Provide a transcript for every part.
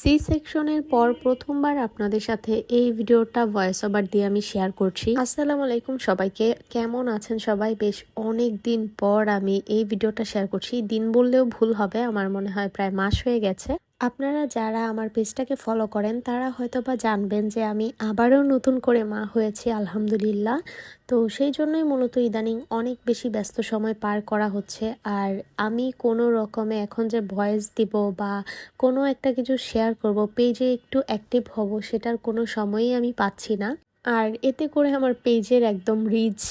C সেকশনের পর প্রথমবার আপনাদের সাথে এই ভিডিওটা ভয়েস ওভার দিয়ে আমি শেয়ার করছি। আসসালামু আলাইকুম সবাইকে, কেমন আছেন সবাই? বেশ অনেক দিন পর আমি এই ভিডিওটা শেয়ার করছি। দিন বললেও ভুল হবে, আমার মনে হয় প্রায় মাস হয়ে গেছে। আপনারা যারা আমার পেজটাকে ফলো করেন তারা হয়তোবা জানবেন যে আমি আবারও নতুন করে মা হয়েছি আলহামদুলিল্লাহ। তো সেই জন্যই মূলত ইদানিং অনেক বেশি ব্যস্ত সময় পার করা হচ্ছে। আর আমি কোনো রকমে এখন যে ভয়েস দিব বা কোনো একটা কিছু শেয়ার করব, পেজে একটু অ্যাক্টিভ হব, সেটার কোনো সময়ই আমি পাচ্ছি না। আর এতে করে আমার পেজের একদম রিচ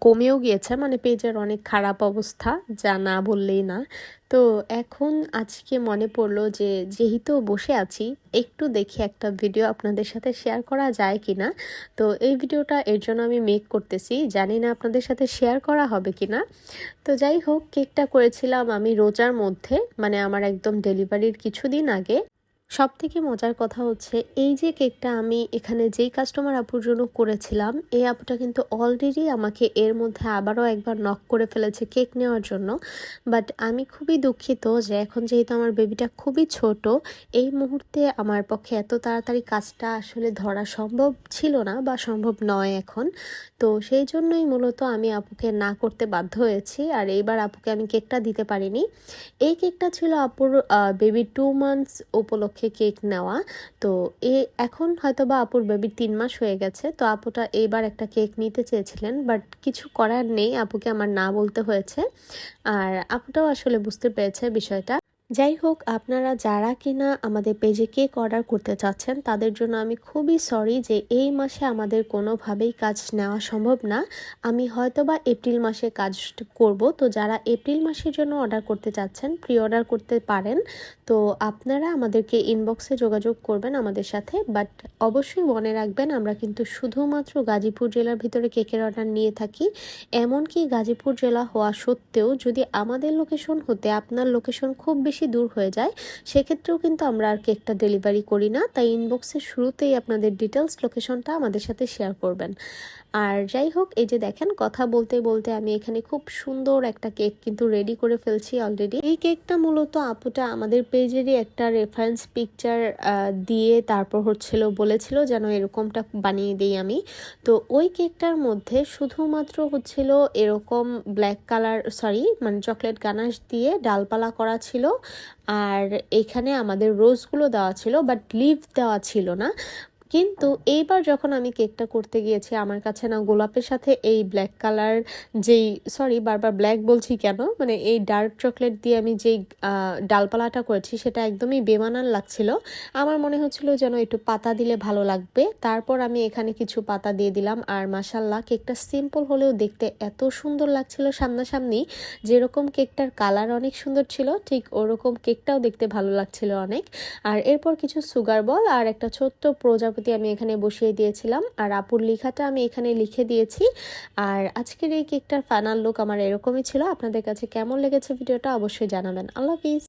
কমেও গিয়েছে, মানে পেজের অনেক খারাপ অবস্থা, যা না বললেই না। তো এখন আজকে মনে পড়লো যে যেহেতু বসে আছি, একটু দেখি একটা ভিডিও আপনাদের সাথে শেয়ার করা যায় কি না। তো এই ভিডিওটা এর জন্য আমি মেক করতেছি, জানি না আপনাদের সাথে শেয়ার করা হবে কি না। তো যাই হোক, কেকটা করেছিলাম আমি রোজার মধ্যে, মানে আমার একদম ডেলিভারির কিছুদিন আগে। সব থেকে মজার কথা হচ্ছে, এই যে কেকটা আমি এখানে যেই কাস্টমার আপুর জন্য করেছিলাম, এই আপুটা কিন্তু অলরেডি আমাকে এর মধ্যে আবারও একবার নক করে ফেলেছে কেক নেওয়ার জন্য। বাট আমি খুবই দুঃখিত যে এখন যেহেতু আমার বেবিটা খুবই ছোট, এই মুহূর্তে আমার পক্ষে এত তাড়াতাড়ি কাজটা আসলে ধরা সম্ভব ছিল না বা সম্ভব নয় এখন। তো সেই জন্যই মূলত আমি আপুকে না করতে বাধ্য হয়েছি, আর এইবার আপুকে আমি কেকটা দিতে পারিনি। এই কেকটা ছিল আপুর বেবি 2 মান্থস উপলক্ষে কেক নেওয়া। তো এখন হয়তো বা আপুর বেবির 3 মাস হয়ে গেছে। তো আপুটা এইবার একটা কেক নিতে চেয়েছিলেন, বাট কিছু করার নেই, আপুকে আমার না বলতে হয়েছে। আর আপুটাও আসলে বুঝতে পেরেছে বিষয়টা। যাই হোক, আপনারা যারা কিনা আমাদের পেজে কেক অর্ডার করতে চাচ্ছেন তাদের জন্য আমি খুবই সরি যে এই মাসে আমাদের কোনোভাবেই কাজ নেওয়া সম্ভব না। আমি হয়তোবা এপ্রিল মাসে কাজ করব। তো যারা এপ্রিল মাসের জন্য অর্ডার করতে চাচ্ছেন, প্রি অর্ডার করতে পারেন। তো আপনারা আমাদেরকে ইনবক্সে যোগাযোগ করবেন আমাদের সাথে। বাট অবশ্যই মনে রাখবেন, আমরা কিন্তু শুধুমাত্র গাজীপুর জেলার ভিতরে কেকের অর্ডার নিয়ে থাকি। এমনকি গাজীপুর জেলা হওয়া সত্ত্বেও যদি আমাদের লোকেশন হতে আপনার লোকেশন খুব বেশি দূর হয়ে যায়, সেক্ষেত্রেও কিন্তু আমরা আর কেকটা ডেলিভারি করি না। তাই ইনবক্সের শুরুতেই আপনাদের ডিটেলস লোকেশনটা আমাদের সাথে শেয়ার করবেন। আর যাই হোক, এই যে দেখেন, কথা বলতে বলতে আমি এখানে খুব সুন্দর একটা কেক কিন্তু রেডি করে ফেলছি অলরেডি। এই কেকটা মূলত আপুটা আমাদের পেজেরই একটা রেফারেন্স পিকচার দিয়ে তারপর বলেছিল যেন এরকমটা বানিয়ে দিই আমি। তো ওই কেকটার মধ্যে শুধুমাত্র এরকম ব্ল্যাক কালার, মানে চকলেট গানাশ দিয়ে ডালপালা করা ছিল। আর এখানে আমাদের রোজগুলো দেওয়া ছিল, বাট লিভ দেওয়া ছিল না। কিন্তু এইবার যখন আমি কেকটা করতে গিয়েছি, আমার কাছে না গোলাপের সাথে এই ব্ল্যাক কালার বারবার ব্ল্যাক বলছি কেন, মানে এই ডার্ক চকলেট দিয়ে আমি যেই ডালপালাটা করেছি সেটা একদমই বেমানান লাগছিল। আমার মনে হচ্ছিল যেন একটু পাতা দিলে ভালো লাগবে। তারপর আমি এখানে কিছু পাতা দিয়ে দিলাম, আর মাশাল্লাহ কেকটা সিম্পল হলেও দেখতে এত সুন্দর লাগছিল সামনাসামনি। যেরকম কেকটার কালার অনেক সুন্দর ছিল, ঠিক ওরকম কেকটাও দেখতে ভালো লাগছিল অনেক। আর এরপর কিছু সুগার বল আর একটা ছোট্ট প্রজাপতি আমি এখানে বসিয়ে দিয়েছিলাম, আর আপুর লেখাটা আমি এখানে লিখে দিয়েছি। আর আজকের এই কেকটার ফাইনাল লুক আমার এরকমই ছিল। আপনাদের কাছে কেমন লেগেছে ভিডিওটা অবশ্যই জানাবেন। আল্লাহ হাফিজ।